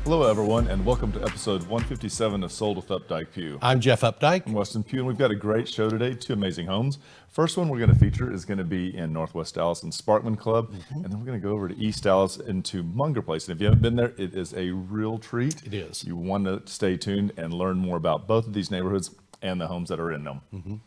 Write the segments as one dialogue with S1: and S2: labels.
S1: Hello, everyone, and welcome to episode 157 of Sold with Updike Pugh.
S2: I'm Jeff Updike.
S1: I'm Weston Pugh, and we've got a great show today, two amazing homes. First one we're going to feature is going to be in Northwest Dallas in Sparman Club, and then we're going to go over to East Dallas into Munger Place. And if you haven't been there, it is a real treat.
S2: It is.
S1: You want to stay tuned and learn more about both of these neighborhoods and the homes that are in them.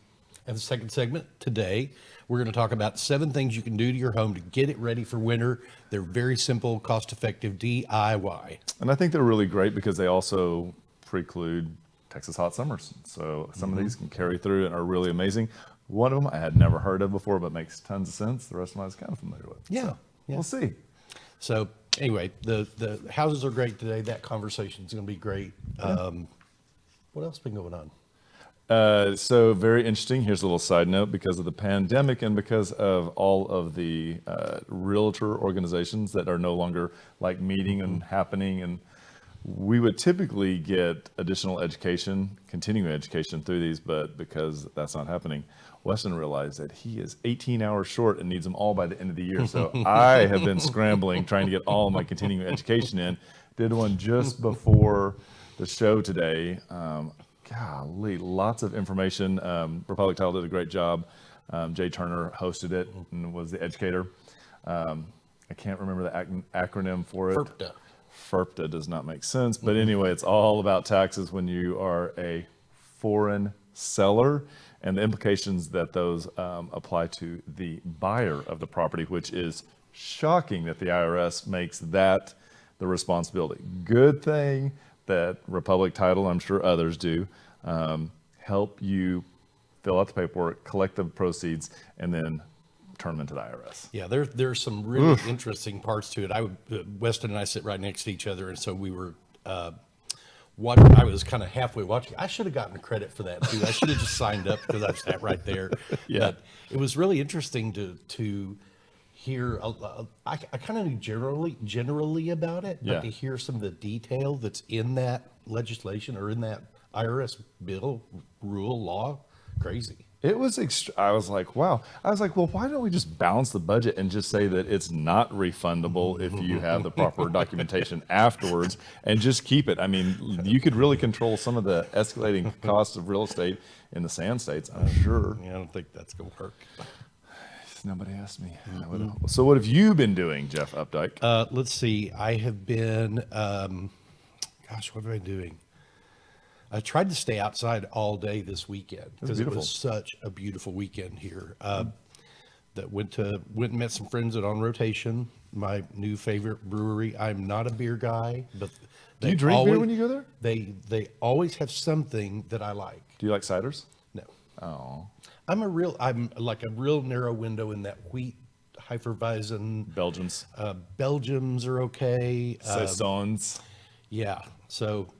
S2: And the second segment today, we're going to talk about 7 things you can do to your home to get it ready for winter. They're very simple, cost-effective DIY.
S1: And I think they're really great because they also preclude Texas hot summers. So some of these can carry through and are really amazing. One of them I had never heard of before, but makes tons of sense. The rest of them I was kind of familiar with.
S2: Yeah.
S1: So we'll see.
S2: So anyway, the houses are great today. That conversation is going to be great. What else has been going on?
S1: So very interesting. Here's a little side note. Because of the pandemic and because of all of the realtor organizations that are no longer like meeting and happening, and we would typically get additional education, continuing education through these, but because that's not happening, Weston realized that he is 18 hours short and needs them all by the end of the year. So I have been scrambling, trying to get all of my continuing education in. Did one just before the show today. Golly, lots of information. Republic Title did a great job. Jay Turner hosted it and was the educator. I can't remember the acronym for it.
S2: FERPTA.
S1: FERPTA does not make sense. But anyway, it's all about taxes when you are a foreign seller and the implications that those apply to the buyer of the property, which is shocking that the IRS makes that the responsibility. Good thing that Republic Title, I'm sure others do, help you fill out the paperwork, collect the proceeds, and then turn them into the IRS.
S2: Yeah, there's some really interesting parts to it. Weston and I sit right next to each other, and so we were watching. I was kind of halfway watching. I should have gotten credit for that too. I should have just signed up because I sat right there.
S1: Yeah.
S2: But it was really interesting to hear. I kind of knew generally about it,
S1: Yeah.
S2: but to hear some of the detail that's in that legislation or in that IRS bill, rule, law, crazy.
S1: It was, I was like, wow. I was like, well, why don't we just balance the budget and just say that it's not refundable if you have the proper documentation afterwards and just keep it? I mean, you could really control some of the escalating costs of real estate in the sand states, I'm sure.
S2: Yeah, I don't think that's going to work.
S1: Nobody asked me. So what have you been doing, Jeff Updike?
S2: Let's see. I have been, what have I been doing? I tried to stay outside all day this weekend because it was such a beautiful weekend here. That went and met some friends at On Rotation, my new favorite brewery. I'm not a beer guy, but
S1: Do you drink beer when you go there?
S2: They always have something that I like.
S1: Do you like ciders?
S2: No,
S1: Oh,
S2: I'm like a real narrow window in that wheat Hefeweizen.
S1: Belgians.
S2: Belgians are okay.
S1: Saisons.
S2: Yeah, so.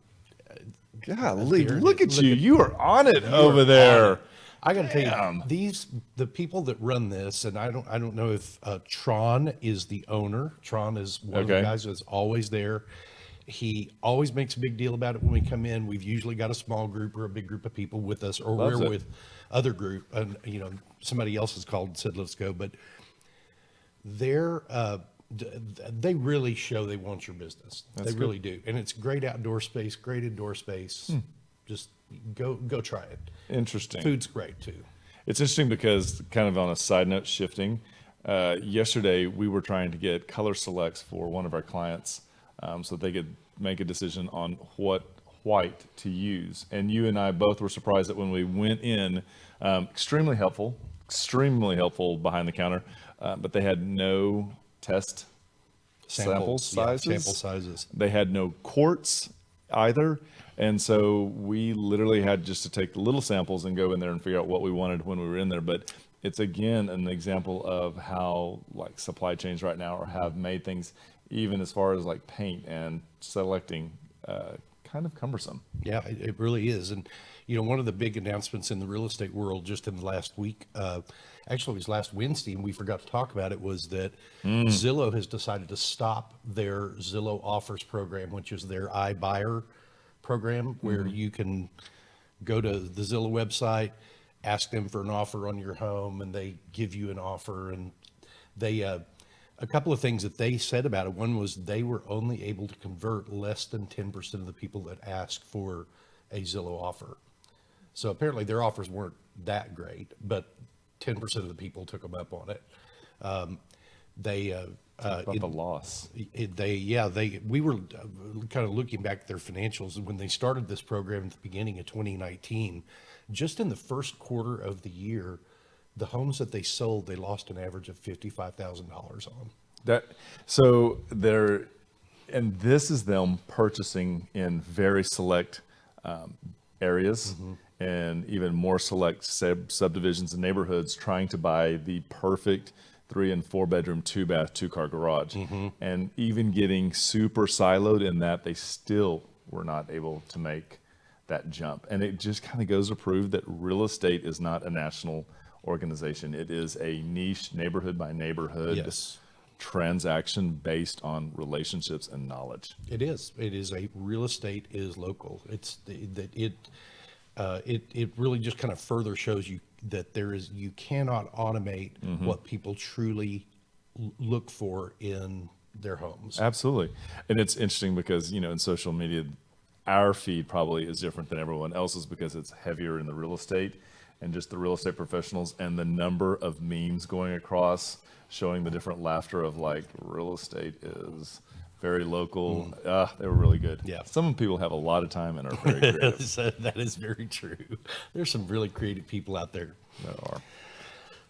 S1: Golly, look at you. You are on it over there.
S2: I got to tell you, the people that run this, and I don't know if Tron is the owner. Tron is one of the guys that's always there. He always makes a big deal about it when we come in. We've usually got a small group or a big group of people with us, or we're with other group, and somebody else has called and said let's go. But they really show they want your business. They really do, and it's great outdoor space, great indoor space. Just go try it.
S1: Interesting.
S2: Food's great too.
S1: It's interesting because, kind of on a side note, shifting. Yesterday we were trying to get color selects for one of our clients, so they could make a decision on what white to use. And you and I both were surprised that when we went in, extremely helpful behind the counter, but they had no test sample sizes.
S2: Yeah, sample sizes.
S1: They had no quarts either. And so we literally had just to take the little samples and go in there and figure out what we wanted when we were in there. But it's, again, an example of how like supply chains right now have made things, even as far as like paint and selecting, kind of cumbersome.
S2: Yeah, it really is. And, one of the big announcements in the real estate world just in the last week, actually it was last Wednesday, and we forgot to talk about it, was that Zillow has decided to stop their Zillow Offers program, which is their iBuyer program, where you can go to the Zillow website, ask them for an offer on your home, and they give you an offer. And they a couple of things that they said about it. One was they were only able to convert less than 10% of the people that asked for a Zillow offer. So apparently their offers weren't that great, but 10% of the people took them up on it.
S1: About the loss.
S2: We were kind of looking back at their financials, and when they started this program at the beginning of 2019, just in the first quarter of the year, the homes that they sold, they lost an average of $55,000 on.
S1: And this is them purchasing in very select areas and even more select subdivisions and neighborhoods, trying to buy the perfect 3 and 4 bedroom, 2 bath, 2 car garage. And even getting super siloed in that, they still were not able to make that jump. And it just kind of goes to prove that real estate is not a national organization. It is a niche, neighborhood by neighborhood transaction based on relationships and knowledge.
S2: It is. It is real estate is local. It really just kind of further shows you that you cannot automate what people truly look for in their homes.
S1: Absolutely. And it's interesting because, in social media, our feed probably is different than everyone else's because it's heavier in the real estate and just the real estate professionals, and the number of memes going across showing the different laughter of like real estate is very local. They were really good.
S2: Yeah.
S1: Some people have a lot of time and are very creative.
S2: That is very true. There's some really creative people out there.
S1: There are.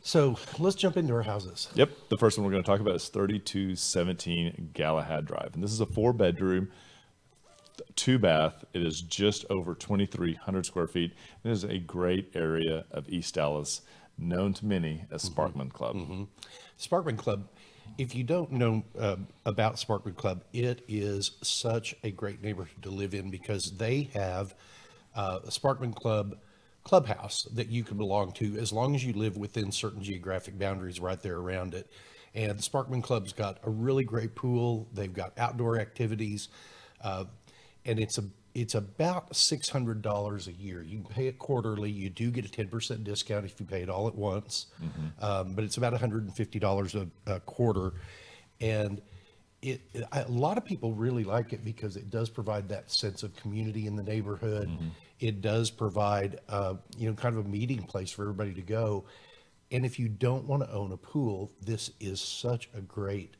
S2: So let's jump into our houses.
S1: Yep. The first one we're going to talk about is 3217 Galahad Drive. And this is a 4 bedroom, 2 bath. It is just over 2,300 square feet. It is a great area of East Dallas, known to many as Sparman Club.
S2: Sparman Club, if you don't know about Sparman Club, it is such a great neighborhood to live in because they have a Sparman Club clubhouse that you can belong to as long as you live within certain geographic boundaries right there around it. And the Sparman Club's got a really great pool. They've got outdoor activities, and it's about $600 a year. You can pay it quarterly. You do get a 10% discount if you pay it all at once, but it's about $150 a quarter. And a lot of people really like it because it does provide that sense of community in the neighborhood. It does provide, kind of a meeting place for everybody to go. And if you don't want to own a pool, this is such a great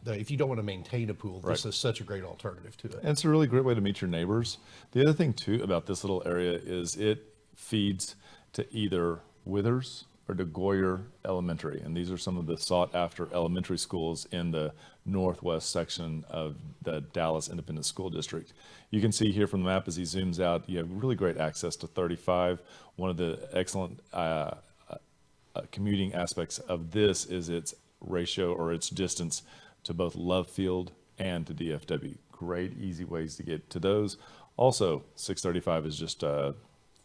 S2: if you don't want to maintain a pool, this is such a great alternative to it.
S1: And it's a really great way to meet your neighbors. The other thing too about this little area is it feeds to either Withers or DeGoyer Elementary. And these are some of the sought after elementary schools in the northwest section of the Dallas Independent School District. You can see here from the map as he zooms out, you have really great access to 35. One of the excellent commuting aspects of this is its ratio or its distance to both Love Field and to DFW. Great, easy ways to get to those. Also, 635 is just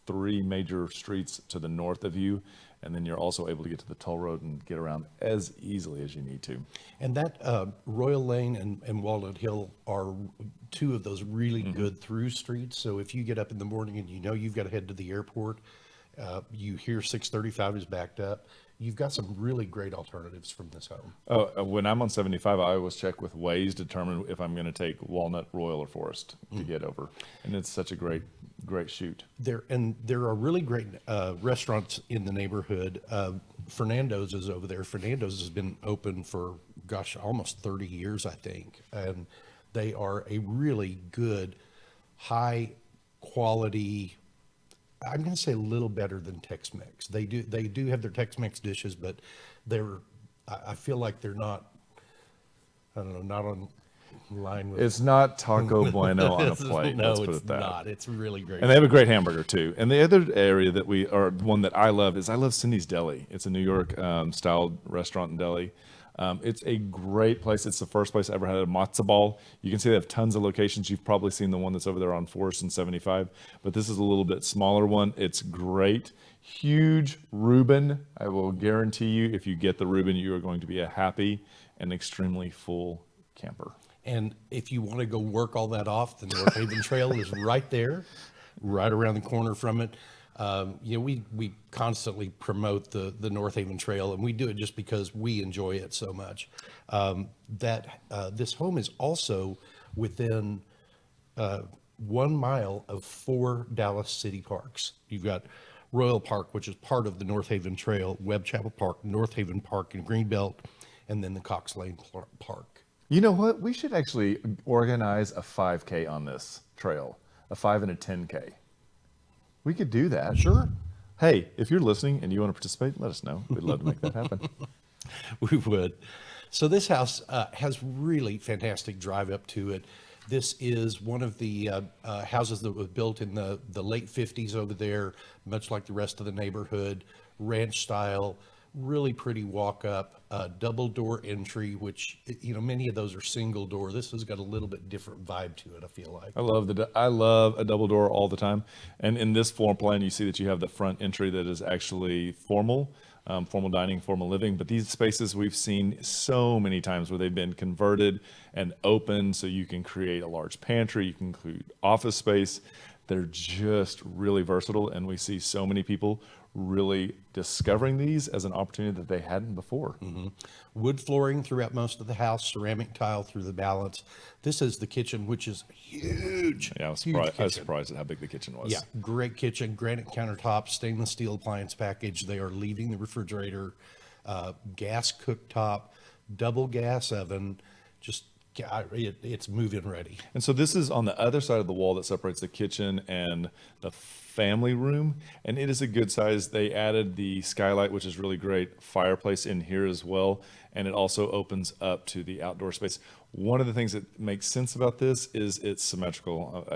S1: 3 major streets to the north of you, and then you're also able to get to the toll road and get around as easily as you need to.
S2: And that Royal Lane and Walnut Hill are 2 of those really good through streets. So if you get up in the morning and you've got to head to the airport, you hear 635 is backed up, you've got some really great alternatives from this home.
S1: When I'm on 75, I always check with Waze to determine if I'm going to take Walnut, Royal, or Forest to get over. And it's such a great shoot. There
S2: are really great restaurants in the neighborhood. Fernando's is over there. Fernando's has been open for, almost 30 years, I think. And they are a really good, high quality, I'm going to say a little better than Tex-Mex. They do have their Tex-Mex dishes, but I feel like they're not, not on line with.
S1: It's not Taco Bueno on a plate.
S2: No,
S1: let's put
S2: it's
S1: it that.
S2: not. It's really great.
S1: And they have a great hamburger too. And the other area one that I love is I love Cindy's Deli. It's a New York style restaurant and deli. It's a great place. It's the first place I ever had a matzo ball. You can see they have tons of locations. You've probably seen the one that's over there on Forest and 75, but this is a little bit smaller one. It's great. Huge Reuben. I will guarantee you, if you get the Reuben, you are going to be a happy and extremely full camper.
S2: And if you want to go work all that off, the North Haven Trail is right there, right around the corner from it. We constantly promote the North Haven Trail, and we do it just because we enjoy it so much. This home is also within 1 mile of 4 Dallas city parks. You've got Royal Park, which is part of the North Haven Trail, Webb Chapel Park, North Haven Park in Greenbelt, and then the Cox Lane Park.
S1: You know what? We should actually organize a 5K on this trail, a 5 and a 10K. We could do that.
S2: Sure.
S1: Hey, if you're listening and you want to participate, let us know. We'd love to make that happen.
S2: We would. So this house has really fantastic drive up to it. This is one of the houses that was built in the late 50s over there, much like the rest of the neighborhood, ranch style, really pretty walk up, double door entry, which, many of those are single door. This has got a little bit different vibe to it, I feel like.
S1: I love a double door all the time. And in this floor plan, you see that you have the front entry that is actually formal dining, formal living. But these spaces we've seen so many times where they've been converted and open so you can create a large pantry, you can include office space. They're just really versatile, and we see so many people really discovering these as an opportunity that they hadn't before.
S2: Mm-hmm. Wood flooring throughout most of the house, ceramic tile through the balance. This is the kitchen, which is huge.
S1: Yeah, I was surprised at how big the kitchen was.
S2: Yeah, great kitchen, granite countertops, stainless steel appliance package. They are leaving the refrigerator, gas cooktop, double gas oven, it's move-in ready.
S1: And so this is on the other side of the wall that separates the kitchen and the family room, and it is a good size. They added the skylight, which is really great, fireplace in here as well, and it also opens up to the outdoor space. One of the things that makes sense about this is it's symmetrical.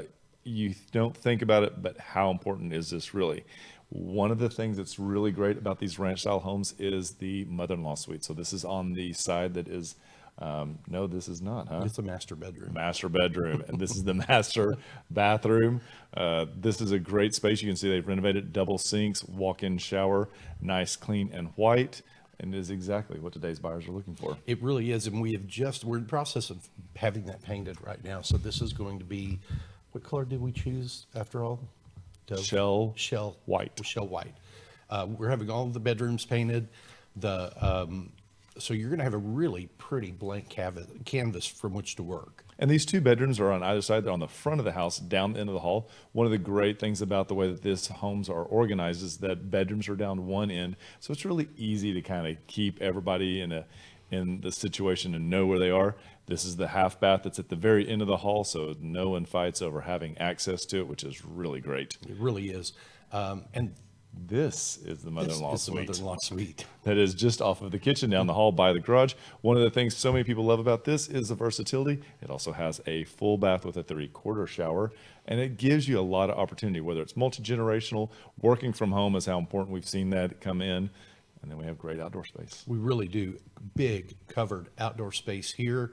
S1: You don't think about it, but how important is this really? One of the things that's really great about these ranch style homes is the mother-in-law suite. So this is on the side that is no, this is not, huh?
S2: It's a master bedroom.
S1: Master bedroom, and this is the master bathroom. This is a great space. You can see they've renovated, double sinks, walk-in shower, nice, clean, and white, and it is exactly what today's buyers are looking for.
S2: It really is, and we're in the process of having that painted right now. So this is going to be, what color did we choose after all?
S1: Shell white.
S2: Shell white. We're having all of the bedrooms painted. So you're going to have a really pretty blank canvas from which to work.
S1: And these two bedrooms are on either side. They're on the front of the house, down the end of the hall. One of the great things about the way that these homes are organized is that bedrooms are down one end. So it's really easy to kind of keep everybody in the situation and know where they are. This is the half bath that's at the very end of the hall, so no one fights over having access to it, which is really great.
S2: It really is. And
S1: this is the mother-in-law suite.
S2: The mother-in-law suite.
S1: That is just off of the kitchen down the hall by the garage. One of the things so many people love about this is the versatility. It also has a full bath with a 3/4 shower, and it gives you a lot of opportunity, whether it's multi-generational, working from home is how important we've seen that come in. And then we have great outdoor space.
S2: We really do. Big covered outdoor space here.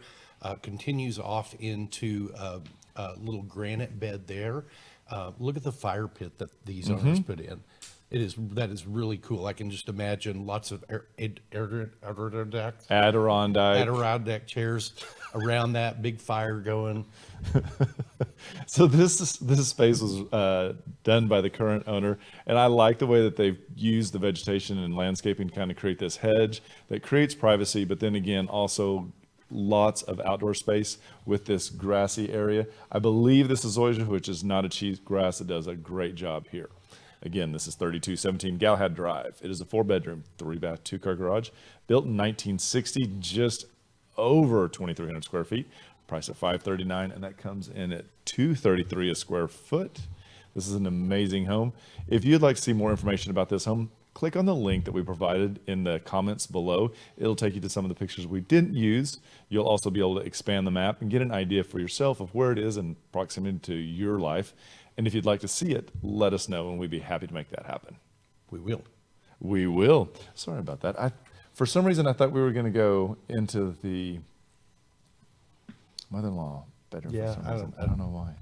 S2: Continues off into a little granite bed there. Look at the fire pit that these owners put in. That is really cool. I can just imagine lots of Adirondack chairs around that big fire going.
S1: So this space was done by the current owner, and I like the way that they've used the vegetation and landscaping to kind of create this hedge that creates privacy, but then again also lots of outdoor space with this grassy area. I believe this is zoysia, which is not a cheatgrass. It does a great job here. Again, this is 3217 Galahad Drive. It is a 4-bedroom, 3-bath, 2-car garage, built in 1960, just over 2,300 square feet, priced at $539, and that comes in at $233 a square foot. This is an amazing home. If you'd like to see more information about this home, click on the link that we provided in the comments below. It'll take you to some of the pictures we didn't use. You'll also be able to expand the map and get an idea for yourself of where it is in proximity to your life. And if you'd like to see it, let us know, and we'd be happy to make that happen.
S2: We will.
S1: We will. Sorry about that. For some reason, I thought we were going to go into the mother-in-law bedroom.
S2: Yeah,
S1: I don't know why.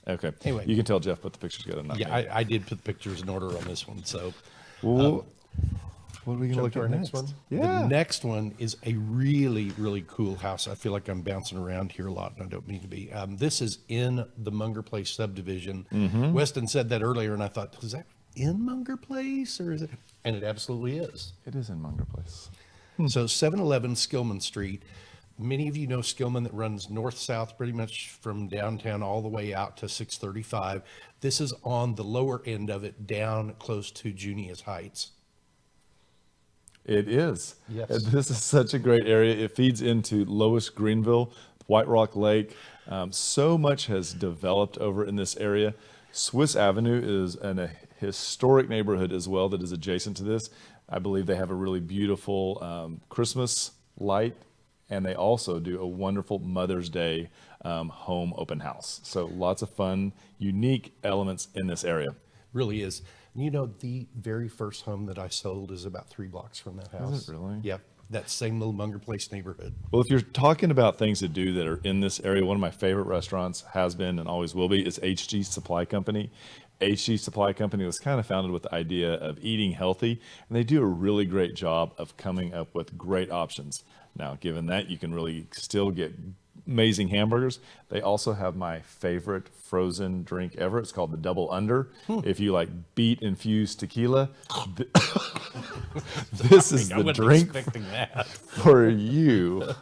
S1: Okay.
S2: Anyway,
S1: you can tell Jeff put the pictures together.
S2: I did put the pictures in order on this one. So,
S1: what are we going to look at
S2: next one?
S1: Yeah.
S2: The next one is a really, really cool house. I feel like I'm bouncing around here a lot, and I don't mean to be. This is in the Munger Place subdivision. Weston said that earlier, and I thought, in Munger Place, or is it? And it absolutely is.
S1: It is in Munger Place.
S2: So 711 Skillman Street. Many of you know Skillman, that runs north-south pretty much from downtown all the way out to 635. This is on the lower end of it, down close to Junius Heights.
S1: It is.
S2: Yes.
S1: This is such a great area. It feeds into Lois Greenville, White Rock Lake. So much has developed over in this area. Swiss Avenue is a historic neighborhood as well that is adjacent to this. I believe they have a really beautiful Christmas light, and they also do a wonderful Mother's Day home open house. So lots of fun, unique elements in this area.
S2: Really is. You know, the very first home that I sold is about 3 blocks from that house.
S1: Is it really?
S2: Yep. That same little Munger Place neighborhood.
S1: Well, if you're talking about things to do that are in this area, one of my favorite restaurants has been and always will be is HG Supply Company. HG Supply Company was kind of founded with the idea of eating healthy, and they do a really great job of coming up with great options. Now, given that, you can really still get amazing hamburgers. They also have my favorite frozen drink ever. It's called the Double Under. If you like beet infused tequila, this is the drink for you.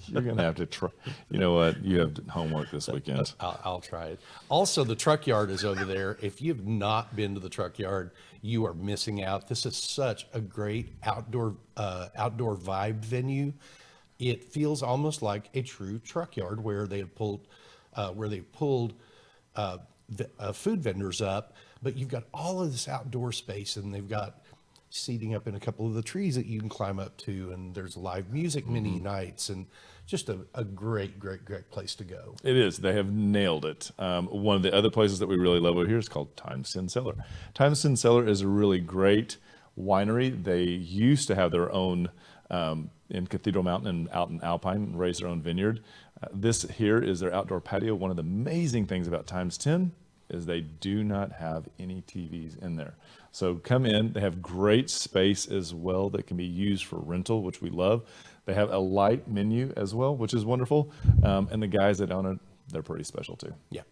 S1: You're going to have to try. You know what? You have homework this weekend.
S2: I'll try it. Also, the truck yard is over there. If you've not been to the truck yard, you are missing out. This is such a great outdoor vibe venue. It feels almost like a true truck yard where they have pulled food vendors up, but you've got all of this outdoor space, and they've got seating up in a couple of the trees that you can climb up to, and there's live music many nights, and just a great place to go.
S1: It is. They have nailed it. One of the other places that we really love over here is called Times Sin Cellar. Times Sin Cellar is a really great winery. They used to have their own in Cathedral Mountain and out in Alpine, raise their own vineyard. This here is their outdoor patio. One of the amazing things about Times 10 is they do not have any TVs in there. So come in. They have great space as well that can be used for rental, which we love. They have a light menu as well, which is wonderful. And the guys that own it, they're pretty special too.
S2: Yeah.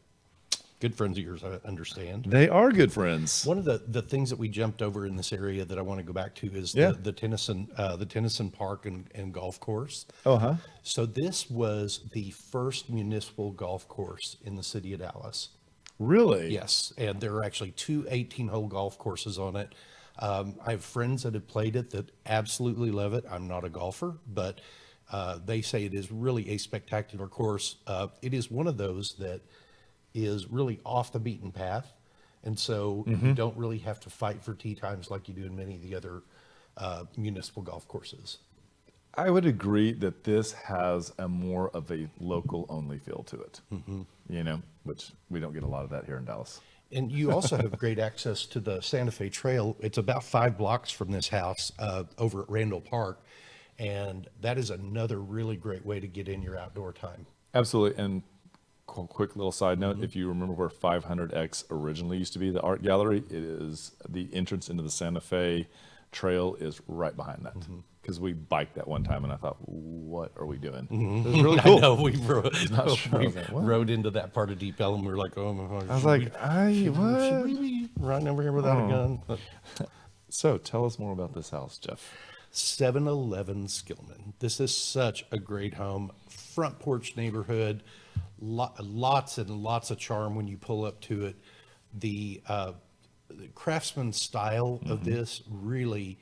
S2: Good friends of yours, I understand.
S1: They are good friends.
S2: One of the things that we jumped over in this area that I want to go back to is the Tennyson Park and golf course.
S1: Oh, huh?
S2: So this was the first municipal golf course in the city of Dallas.
S1: Really?
S2: Yes, and there are actually 2 18-hole golf courses on it. I have friends that have played it that absolutely love it. I'm not a golfer, but they say it is really a spectacular course. It is one of those that is really off the beaten path, and so you don't really have to fight for tee times like you do in many of the other municipal golf courses.
S1: I would agree that this has a more of a local only feel to it, you know, which we don't get a lot of that here in Dallas.
S2: And you also have great access to the Santa Fe Trail. It's about 5 blocks from this house over at Randall Park, and that is another really great way to get in your outdoor time.
S1: Absolutely. And quick little side note, if you remember where 500X originally used to be, the art gallery, it is the entrance into the Santa Fe Trail is right behind that. Because we biked that one time, and I thought, what are we doing? It was really cool.
S2: I know, we rode into that part of Deep Ellum. We were like, oh my God.
S1: I was like, what?
S2: Should we be riding over here without a gun?
S1: So tell us more about this house, Jeff.
S2: 711 Skillman. This is such a great home. Front porch neighborhood. Lots and lots of charm when you pull up to it. The Craftsman style of this really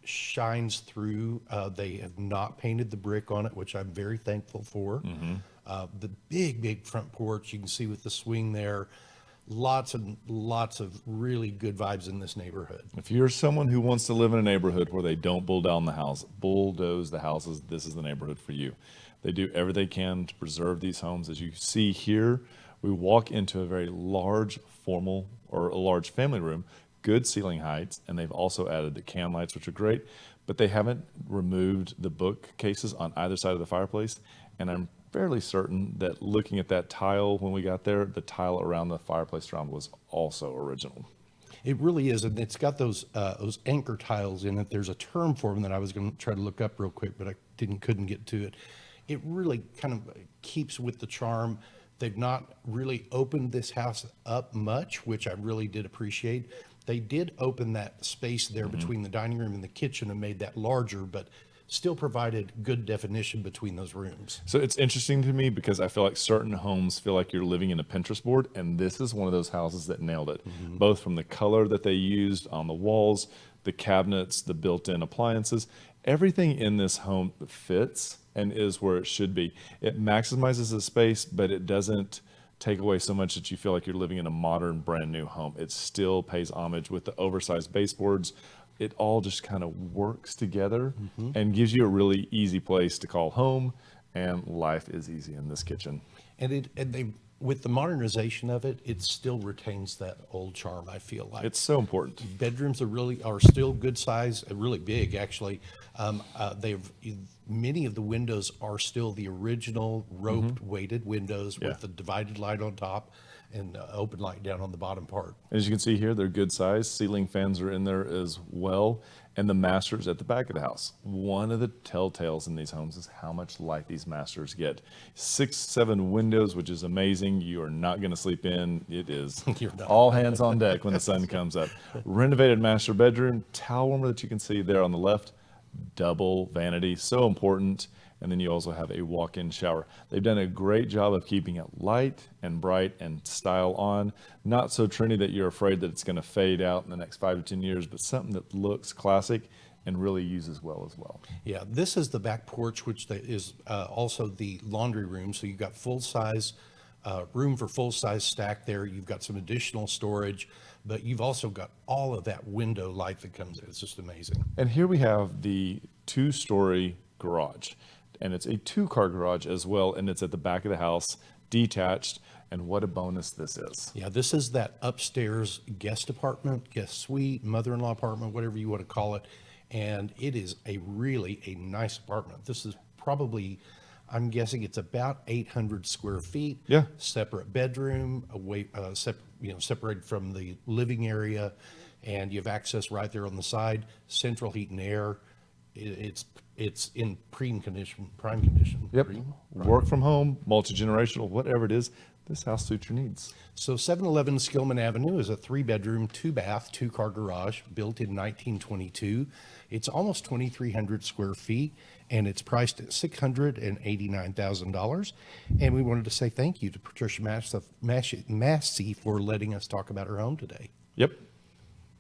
S2: shines through. They have not painted the brick on it, which I'm very thankful for. The big front porch you can see with the swing there. Lots and lots of really good vibes in this neighborhood.
S1: If you're someone who wants to live in a neighborhood where they don't bulldoze the houses, this is the neighborhood for you. They do everything they can to preserve these homes. As you see here, we walk into a very large formal or a large family room, good ceiling heights, and they've also added the can lights, which are great, but they haven't removed the bookcases on either side of the fireplace. And I'm fairly certain that looking at that tile when we got there, the tile around the fireplace round was also original.
S2: It really is, and it's got those anchor tiles in it. There's a term for them that I was going to try to look up real quick, but I couldn't get to it. It really kind of keeps with the charm. They've not really opened this house up much, which I really did appreciate. They did open that space there between the dining room and the kitchen and made that larger, but still provided good definition between those rooms.
S1: So it's interesting to me because I feel like certain homes feel like you're living in a Pinterest board, and this is one of those houses that nailed it, both from the color that they used on the walls, the cabinets, the built-in appliances. Everything in this home fits and is where it should be. It maximizes the space, but it doesn't take away so much that you feel like you're living in a modern, brand new home. It still pays homage with the oversized baseboards. It all just kind of works together and gives you a really easy place to call home, and life is easy in this kitchen.
S2: And they, with the modernization of it, it still retains that old charm, I feel like.
S1: It's so important.
S2: Bedrooms are still good size, really big, actually. Many of the windows are still the original roped weighted windows with the divided light on top and open light down on the bottom part.
S1: As you can see here, they're good size. Ceiling fans are in there as well. And the masters at the back of the house. One of the telltales in these homes is how much light these masters get. 6, 7 windows, which is amazing. You are not going to sleep in. It is all hands on deck when the sun comes up. Renovated master bedroom, towel warmer that you can see there on the left. Double vanity, so important. And then you also have a walk-in shower. They've done a great job of keeping it light and bright and style on. Not so trendy that you're afraid that it's going to fade out in the next 5 to 10 years, but something that looks classic and really uses well as well.
S2: Yeah, this is the back porch, which is also the laundry room. So you've got full-size room for full-size stack there. You've got some additional storage, but you've also got all of that window light that comes in. It's just amazing.
S1: And here we have the 2-story garage. And it's a 2-car garage as well, and it's at the back of the house, detached, and what a bonus this is.
S2: Yeah, this is that upstairs guest apartment, guest suite, mother-in-law apartment, whatever you want to call it, and it is a nice apartment. This is probably, I'm guessing it's about 800 square feet.
S1: Yeah. Separate
S2: bedroom, separated from the living area, and you have access right there on the side, central heat and air. It's in prime condition.
S1: Yep. Work from home, multi-generational, whatever it is, this house suits your needs.
S2: So 711 Skillman Avenue is a 3-bedroom, 2-bath, 2-car garage built in 1922. It's almost 2,300 square feet, and it's priced at $689,000. And we wanted to say thank you to Patricia Massey for letting us talk about her home today.
S1: Yep.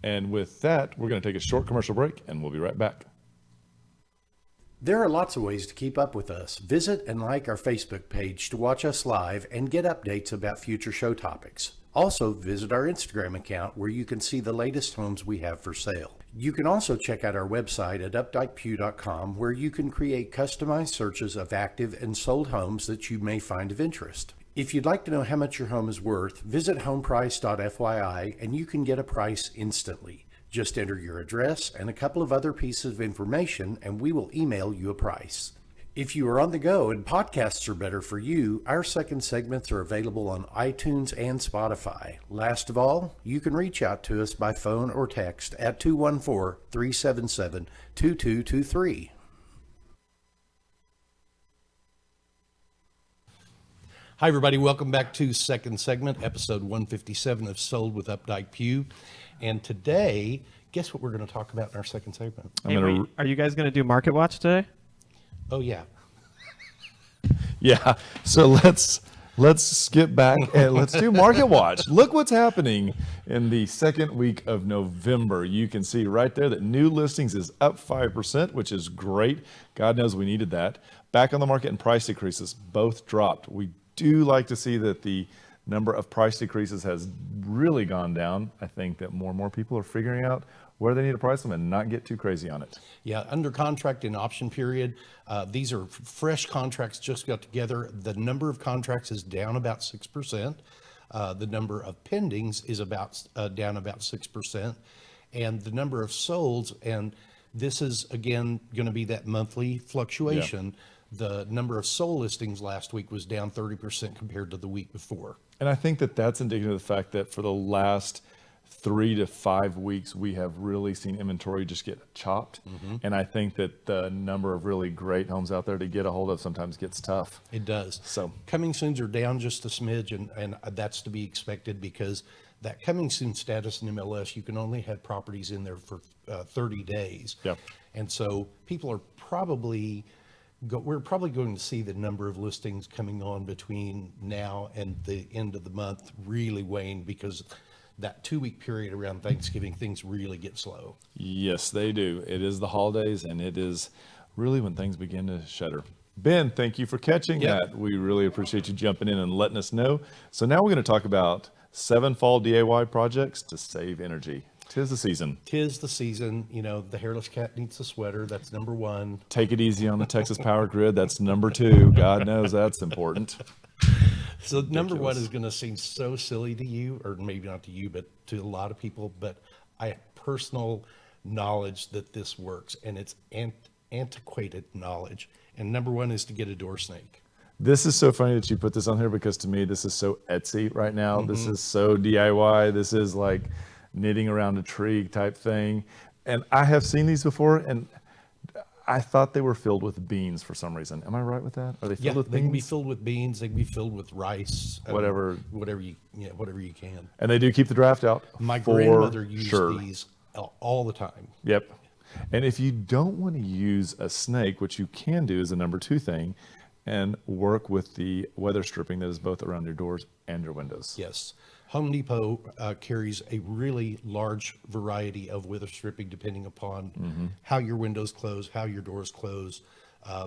S1: And with that, we're going to take a short commercial break, and we'll be right back.
S3: There are lots of ways to keep up with us. Visit and like our Facebook page to watch us live and get updates about future show topics. Also, visit our Instagram account where you can see the latest homes we have for sale. You can also check out our website at updikepugh.com where you can create customized searches of active and sold homes that you may find of interest. If you'd like to know how much your home is worth, visit homeprice.fyi and you can get a price instantly. Just enter your address and a couple of other pieces of information and we will email you a price. If you are on the go and podcasts are better for you, our second segments are available on iTunes and Spotify. Last of all, you can reach out to us by phone or text at 214-377-2223.
S2: Hi, everybody. Welcome back to second segment, episode 157 of Sold with Updike Pugh. And today, guess what we're going to talk about in our second segment?
S4: Are you guys going to do Market Watch today?
S2: Oh, yeah.
S1: Yeah. So let's skip back and let's do Market Watch. Look what's happening in the second week of November. You can see right there that new listings is up 5%, which is great. God knows we needed that. Back on the market and price decreases both dropped. We do like to see that the number of price decreases has really gone down. I think that more and more people are figuring out where they need to price them and not get too crazy on it.
S2: Yeah, under contract and option period. These are fresh contracts just got together. The number of contracts is down about 6%. The number of pendings is down about 6%. And the number of solds, and this is again going to be that monthly fluctuation. Yeah. The number of sold listings last week was down 30% compared to the week before.
S1: And I think that that's indicative of the fact that for the last 3 to 5 weeks, we have really seen inventory just get chopped. Mm-hmm. And I think that the number of really great homes out there to get a hold of sometimes gets tough.
S2: It does.
S1: So
S2: coming soons are down just a smidge, and that's to be expected because That coming soon status in MLS, you can only have properties in there for 30 days.
S1: Yep.
S2: And so people are probably, we're probably going to see the number of listings coming on between now and the end of the month really wane, because that 2-week period around Thanksgiving, things really get slow.
S1: Yes, they do. It is the holidays, and it is really when things begin to shudder. Ben, thank you for catching that. We really appreciate you jumping in and letting us know. So now we're going to talk about 7 fall DIY projects to save energy. 'Tis the season.
S2: 'Tis the season. You know, the hairless cat needs a sweater. That's number one.
S1: Take it easy on the Texas power grid. That's number 2. God knows that's important.
S2: So number one is going to seem so silly to you, or maybe not to you, but to a lot of people. But I have personal knowledge that this works, and it's antiquated knowledge. And number one is to get a door snake.
S1: This is so funny that you put this on here, because to me, this is so Etsy right now. This is so DIY. This is like knitting around a tree type thing. And I have seen these before, and I thought they were filled with beans for some reason. Am I right with that? Are they filled with
S2: they can be
S1: beans?
S2: filled with beans. They can be filled with rice.
S1: Whatever
S2: you can.
S1: And they do keep the draft out.
S2: My
S1: for
S2: grandmother used
S1: sure.
S2: these all the time.
S1: Yep. And if you don't want to use a snake, what you can do is a number 2 thing, and work with the weather stripping that is both around your doors and your windows.
S2: Yes. Home Depot carries a really large variety of weather stripping depending upon how your windows close, how your doors close.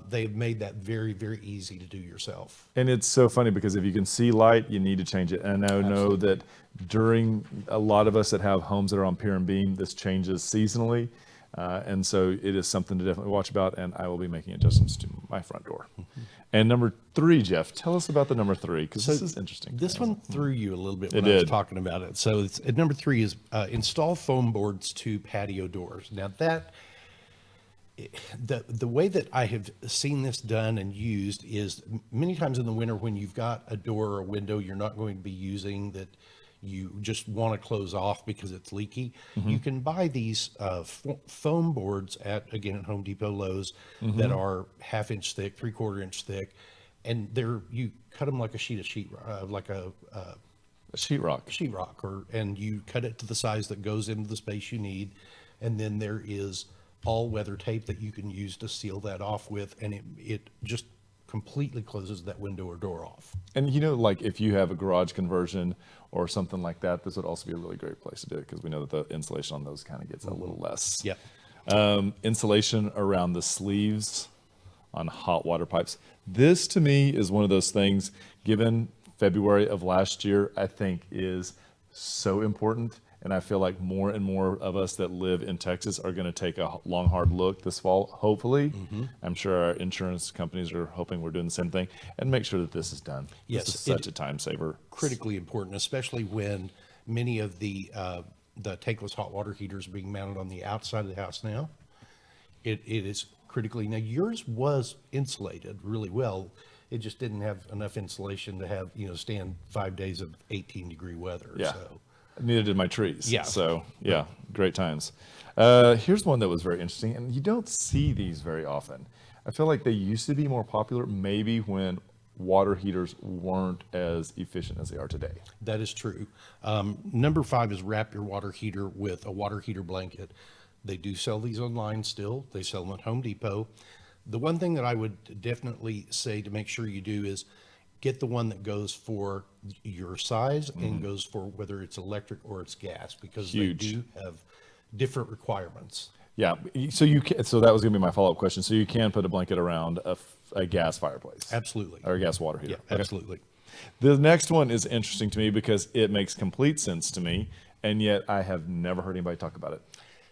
S2: They've made that very, very easy to do yourself.
S1: And it's so funny, because if you can see light, you need to change it. And I know that during a lot of us that have homes that are on pier and beam, this changes seasonally. And so it is something to definitely watch about, and I will be making adjustments to my front door. And number 3, Jeff, tell us about the number 3, because this is interesting.
S2: This one threw you a little bit when
S1: It
S2: I was
S1: did.
S2: talking about it. So it's, number 3 is install foam boards to patio doors. Now that, the way that I have seen this done and used is many times in the winter when you've got a door or a window you're not going to be using, that you just want to close off because it's leaky. You can buy these foam boards at Home Depot, Lowe's, that are 1/2 inch thick, 3/4 inch thick, and you cut them like a like a sheetrock, and you cut it to the size that goes into the space you need, and then there is all weather tape that you can use to seal that off with, and it just completely closes that window or door off.
S1: And like if you have a garage conversion or something like that, this would also be a really great place to do it, because we know that the insulation on those kind of gets a little less.
S2: Yep.
S1: Insulation around the sleeves on hot water pipes. This to me is one of those things, given February of last year, I think is so important. And I feel like more and more of us that live in Texas are going to take a long, hard look this fall, hopefully. I'm sure our insurance companies are hoping we're doing the same thing, and make sure that this is done.
S2: Yes,
S1: This is such a time saver.
S2: Critically important, especially when many of the tankless hot water heaters are being mounted on the outside of the house now. It is critically, now yours was insulated really well. It just didn't have enough insulation to have, stand 5 days of 18-degree weather.
S1: Yeah.
S2: So.
S1: Neither did my trees.
S2: Yeah.
S1: So yeah, great times. Here's one that was very interesting, and you don't see these very often. I feel like they used to be more popular, maybe when water heaters weren't as efficient as they are today.
S2: That is true. Number 5 is wrap your water heater with a water heater blanket. They do sell these online still. They sell them at Home Depot. The one thing that I would definitely say to make sure you do is get the one that goes for your size and goes for whether it's electric or it's gas, because
S1: Huge.
S2: they do have different requirements.
S1: Yeah. So you can, so that was going to be my follow-up question. So you can put a blanket around a gas fireplace.
S2: Absolutely.
S1: Or a gas water heater.
S2: Yeah, absolutely.
S1: The next one is interesting to me because it makes complete sense to me, and yet I have never heard anybody talk about it.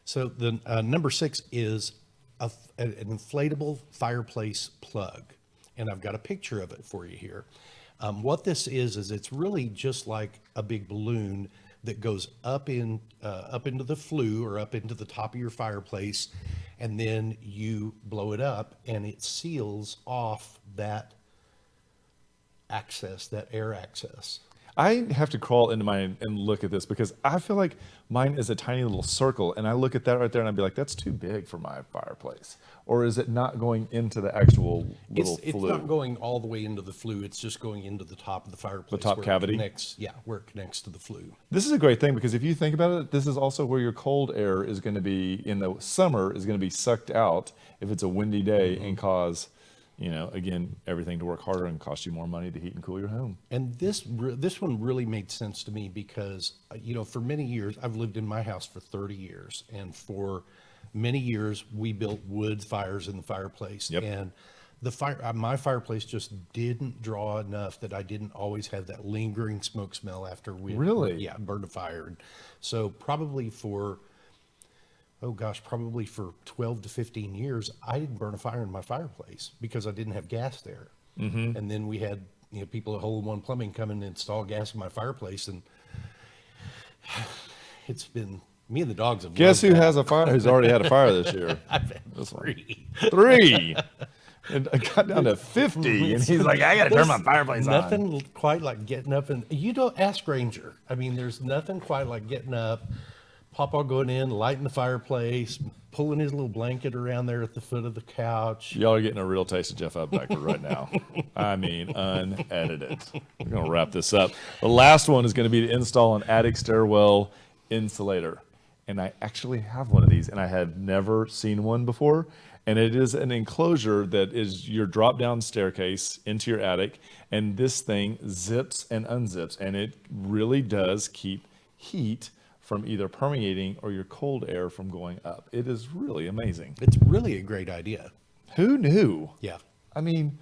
S2: So the number 6 is an inflatable fireplace plug. And I've got a picture of it for you here. What this is it's really just like a big balloon that goes up into the flue or up into the top of your fireplace, and then you blow it up and it seals off that access, that air access.
S1: I have to crawl into mine and look at this because I feel like mine is a tiny little circle, and I look at that right there and I'd be like, that's too big for my fireplace. Or is it not going into the actual little
S2: It's
S1: flue?
S2: not going all the way into the flue. It's just going into the top of the fireplace.
S1: top
S2: where
S1: cavity?
S2: It connects, where it connects to the flue.
S1: This is a great thing because if you think about it, this is also where your cold air is going to be in the summer is going to be sucked out if it's a windy day and cause, again, everything to work harder and cost you more money to heat and cool your home.
S2: And this one really made sense to me because, for many years, I've lived in my house for 30 years. And for many years, we built wood fires in the fireplace.
S1: Yep.
S2: And my fireplace just didn't draw enough that I didn't always have that lingering smoke smell after we
S1: Really?
S2: burned a fire. And so probably for 12 to 15 years, I didn't burn a fire in my fireplace because I didn't have gas there. Mm-hmm. And then we had, people at Hole in One Plumbing come in and install gas in my fireplace. And it's been, me and the dogs have
S1: Guess who
S2: loved that.
S1: has a fire? Who's already had a fire this year?
S2: I've had
S1: This one.
S2: 3.
S1: 3. And I got down to 50, and he's like, I got to turn my fireplace on.
S2: Nothing quite like getting up and, you don't ask Ranger. I mean, there's nothing quite like getting up, Papa going in, lighting the fireplace, pulling his little blanket around there at the foot of the couch.
S1: Y'all are getting a real taste of Jeff Updike right now. I mean, unedited. We're going to wrap this up. The last one is going to be to install an attic stairwell insulator. And I actually have one of these, and I had never seen one before. And it is an enclosure that is your drop-down staircase into your attic. And this thing zips and unzips, and it really does keep heat from either permeating or your cold air from going up. It is really amazing.
S2: It's really a great idea.
S1: Who knew?
S2: Yeah.
S1: I mean,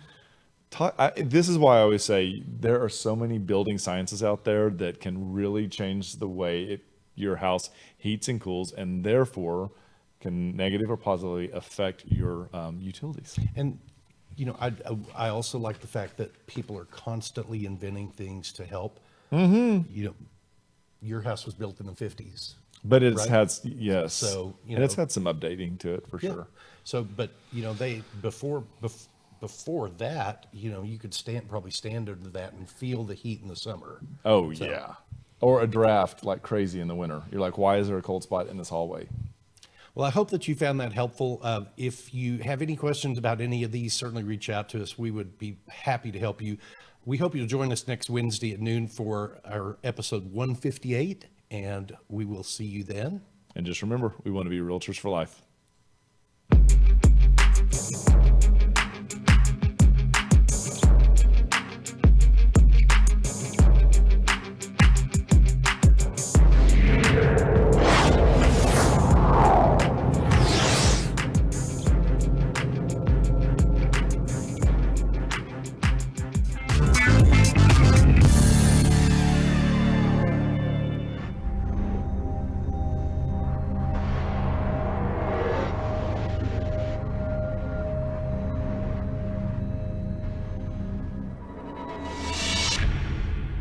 S1: this is why I always say there are so many building sciences out there that can really change the way your house heats and cools, and therefore can negatively or positively affect your utilities.
S2: And, I also like the fact that people are constantly inventing things to help. Mm-hmm. Your house was built in the 50s.
S1: But it's
S2: Right?
S1: had, yes.
S2: So,
S1: and it's had some updating to it for
S2: Yeah.
S1: sure.
S2: So, but, they, before that, you could probably stand under that and feel the heat in the summer.
S1: Oh, yeah. Or a draft like crazy in the winter. You're like, why is there a cold spot in this hallway?
S2: Well, I hope that you found that helpful. If you have any questions about any of these, certainly reach out to us. We would be happy to help you. We hope you'll join us next Wednesday at noon for our episode 158, and we will see you then.
S1: And just remember, we want to be realtors for life.